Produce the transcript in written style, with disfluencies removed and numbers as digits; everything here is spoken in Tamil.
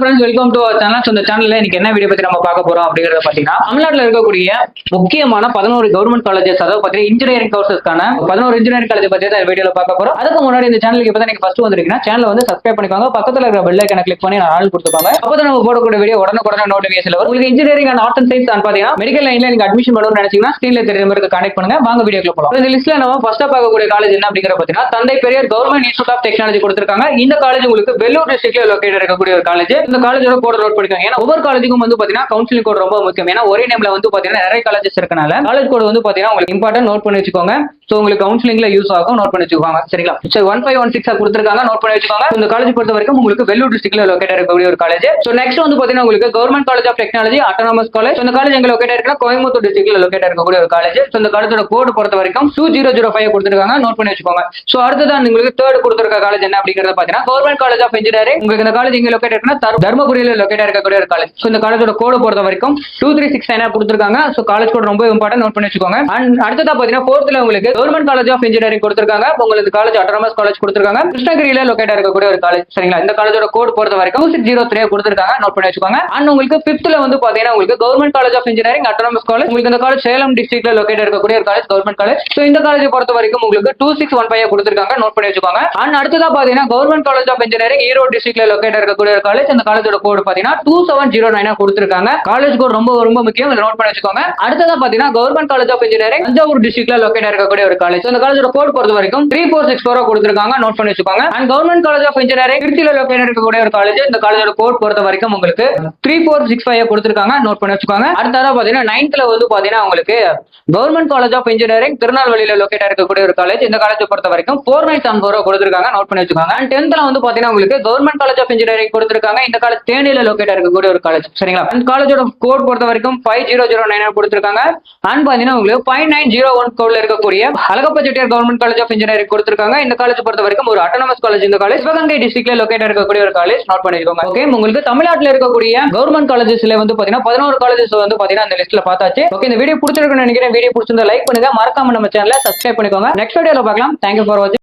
Friends, welcome to our channel. இந்த சேனல்ல இன்னைக்கு என்ன வீடியோ பத்தி நம்ம பார்க்க போறோம் அப்படிங்கறத பாத்தீங்கன்னா, தமிழ்நாட்டுல இருக்கக்கூடிய முக்கியமான 11 கவர்மெண்ட் காலேஜஸ், அதாவது பாத்தீங்கன்னா இன்ஜினியரிங் கோர்சஸ்க்கான 11 இன்ஜினியரிங் காலேஜ் பத்தி தான் வீடியோல பார்க்க போறோம். அதுக்கு முன்னாடி இந்த சேனலுக்கு இப்பதான் நீங்க ஃபர்ஸ்ட் வந்திருக்கீங்கன்னா சேனலை வந்து சப்ஸ்கிரைப் பண்ணிக்கோங்க. பக்கத்துல இருக்கிற பெல் ஐகானை கிளிக் பண்ணி ஆல் கொடுத்துக்கோங்க. அப்பதான் நம்ம போடக்கூடிய வீடியோ உடனே நோட்டிபிகேஷன் வரும். உங்களுக்கு engineering and arts and science பாத்தீங்கன்னா மெடிக்கல் லைன்ல நீங்க அட்மிஷன் பண்ணணும்னு நினைச்சீங்கன்னா ஸ்கிரீன்ல தெரிய நம்பருக்கு கான்டாக்ட் பண்ணுங்க. வாங்க வீடியோக்குள்ள போலாம். இந்த லிஸ்ட்ல நம்ம ஃபர்ஸ்டா பார்க்கக்கூடிய காலேஜ் என்ன அப்படிங்கற பாத்தீங்கன்னா, Thanthai Periyar government institute of technology கொடுத்திருக்காங்க. இந்த காலேஜ் உங்களுக்கு வெள்ளூர் டிஸ்ட்ரிக்ட்ல லொகேட் இருக்கக்கூடிய ஒரு காலேஜ். இந்த காலேஜோட கோட் நோட் பண்ணிக்கோங்க. ஏன்னா ஒவ்வொரு காலேஜுக்கும் வந்து பாத்தீங்கன்னா கவுன்சிலிங் கோட் ரொம்ப முக்கியம். ஏன்னா ஒரே நேம்ல வந்து பாத்தீங்கன்னா நிறைய காலேஜஸ் இருக்கனால காலேஜ் கோட் வந்து பாத்தீங்கன்னா உங்களுக்கு இம்பார்ட்டன்ட் நோட் பண்ணி வச்சுக்கோங்க. சோ உங்களுக்கு கவுன்சிலிங்ல யூஸ் ஆகும், நோட் பண்ணி வச்சுக்கோங்க. சரிங்களா? சோ 1516 கொடுத்திருக்காங்க, நோட் பண்ணி வச்சுக்கோங்க. இந்த காலேஜ் பொறுத்த வரைக்கும் உங்களுக்கு வெள்ளூர் டிஸ்ட்ரிக்ட்ல லொகேட் இருக்கக்கூடிய ஒரு காலேஜ். சோ நெக்ஸ்ட் வந்து பாத்தீங்கன்னா உங்களுக்கு government college of technology autonomous college. இந்த காலேஜ் எங்க லொகேட் இருக்குன்னா கோயம்புத்தூர் டிஸ்ட்ரிக்ட்ல லொகேட் இருக்கக்கூடிய ஒரு காலேஜ். சோ இந்த காலேஜோட கோட் பொறுத்த வரைக்கும் 2005 கொடுத்திருக்காங்க, நோட் பண்ணி வச்சுக்கோங்க. சோ அடுத்ததான் உங்களுக்கு தேர்ட் கொடுத்திருக்க காலேஜ் என்ன அப்படிங்கறத பாத்தீங்கன்னா கவர்மெண்ட் காலேஜ் ஆஃப் இன்ஜினியரிங். உங்களுக்கு இந்த காலேஜ் எங்க லொகேட் இருக்குன்னா தர்மபுரியில லொகேட் இருக்கக்கூடிய ஒரு காலேஜ். சோ இந்த காலேஜோட கோட் பொறுத்த வரைக்கும் 2369 கொடுத்திருக்காங்க. சோ காலேஜ் கோட் ரொம்ப இம்பார்ட்டன்ட், நோட் பண்ணி வச்சுக்கோங்க. அண்ட் அடுத்ததா பாத்தீங்கன்னா ஃபோர்த்ல உங்களுக்கு கவர்மெண்ட் காலேஜ் ஆஃப் இன்ஜினியரிங் கொடுத்திருக்காங்க. உங்களுக்கு காலேஜ் ஆட்டோனமஸ் காலேஜ் கொடுத்திருக்காங்க. கிருஷ்ணகிரியில லொகேட் இருக்கக்கூடிய ஒரு காலேஜ். சரிங்களா? இந்த காலேஜோட கோட் பொறுத்த வரைக்கும் 2603 கொடுத்திருக்காங்க, நோட் பண்ணி வச்சுக்கோங்க. அண்ட் உங்களுக்கு ஃபிஃப்த்ல வந்து பாத்தீங்கன்னா உங்களுக்கு government college of engineering autonomous college. உங்களுக்கு இந்த காலேஜ் சேலம் டிஸ்ட்ரிக்ட்ல லொகேட் இருக்கக்கூடிய ஒரு காலேஜ், கவர்மெண்ட் காலேஜ். சோ இந்த காலேஜ் பொறுத்த வரைக்கும் உங்களுக்கு 2615 கொடுத்திருக்காங்க, நோட் பண்ணி வச்சுக்கோங்க. அண்ட் அடுத்ததா பாத்தீங்கன்னா government college of engineering Erode டிஸ்ட்ரிக்ட்ல லொகேட் இருக்கக்கூடிய ஒரு காலேஜ். இந்த காலேஜோட கோட் பாத்தீங்கன்னா 2709 கொடுத்திருக்காங்க. காலேஜ் கோட் ரொம்ப முக்கியம், இதை நோட் பண்ணி வச்சுக்கோங்க. அடுத்ததா பாத்தீங்கன்னா government college of engineering Thanjavur டிஸ்ட்ரிக்ட்ல லொகேட் இருக்கக்கூடிய ஒரு காலேஜ். இந்த காலேஜோட கோட் பொறுத்த வரைக்கும் 3464 கொடுத்திருக்காங்க, நோட் பண்ணி வச்சுக்கோங்க. And government college of engineering திருச்சியில லொகேட் இருக்கக்கூடிய ஒரு காலேஜ். இந்த காலேஜோட கோட் பொறுத்த வரைக்கும் உங்களுக்கு 3465 கொடுத்திருக்காங்க, நோட் பண்ணி வச்சுக்கோங்க. அடுத்ததா பாத்தீங்கன்னா 9th வந்து பாத்தீங்கன்னா உங்களுக்கு கவர்மெண்ட் காலேஜ் ஆஃப் இன்ஜினியரிங் திருநெல்வேலியில லொகேட் இருக்கக்கூடிய ஒரு காலேஜ். இந்த காலேஜ் பொறுத்த வரைக்கும் 4974 கொடுத்திருக்காங்க, நோட் பண்ணி வச்சுக்கோங்க. அண்ட் 10th வந்து பாத்தீங்கன்னா உங்களுக்கு கவர்மெண்ட் காலேஜ் ஆஃப் இன்ஜினியரிங் கொடுத்திருக்காங்க. இந்த காலேஜ் தேனியில லொகேட் இருக்கக்கூடிய ஒரு காலேஜ். சரிங்களா? அந்த காலேஜோட கோட் பொறுத்த வரைக்கும் 5009 கொடுத்திருக்காங்க. அண்ட் பாத்தீங்கன்னா உங்களுக்கு 5901 கோட்ல இருக்கக்கூடிய Alagappa Chettiar government college of engineering கொடுத்திருக்காங்க. இந்த காலேஜ் பொறுத்த வரைக்கும் ஒரு ஆட்டோனமஸ் காலேஜ். இந்த காலேஜ் சிவகங்கை டிஸ்ட்ரிக்ட்ல லொகேட் இருக்கக்கூடிய ஒரு காலேஜ், நோட் பண்ணிக்கோங்க. ஓகே, உங்களுக்கு தமிழ்நாட்டில் இருக்கக்கூடிய கவர்மெண்ட் காலேஜஸ்ல வந்து பாத்தீங்கன்னா 11 காலேஜஸ் வந்து பாத்தீங்கன்னா அந்த லிஸ்ட்ல பார்த்தாச்சு. ஓகே, இந்த வீடியோ பிடிச்சிருக்குன்னு நினைக்கிறேன். வீடியோ பிடிச்சிருந்தா லைக் பண்ணுங்க, மறக்காம நம்ம சேனலை சப்ஸ்கிரைப் பண்ணிக்கோங்க. நெக்ஸ்ட் வீடியோல பார்க்கலாம். தேங்க்யூ ஃபார் வாட்சிங்.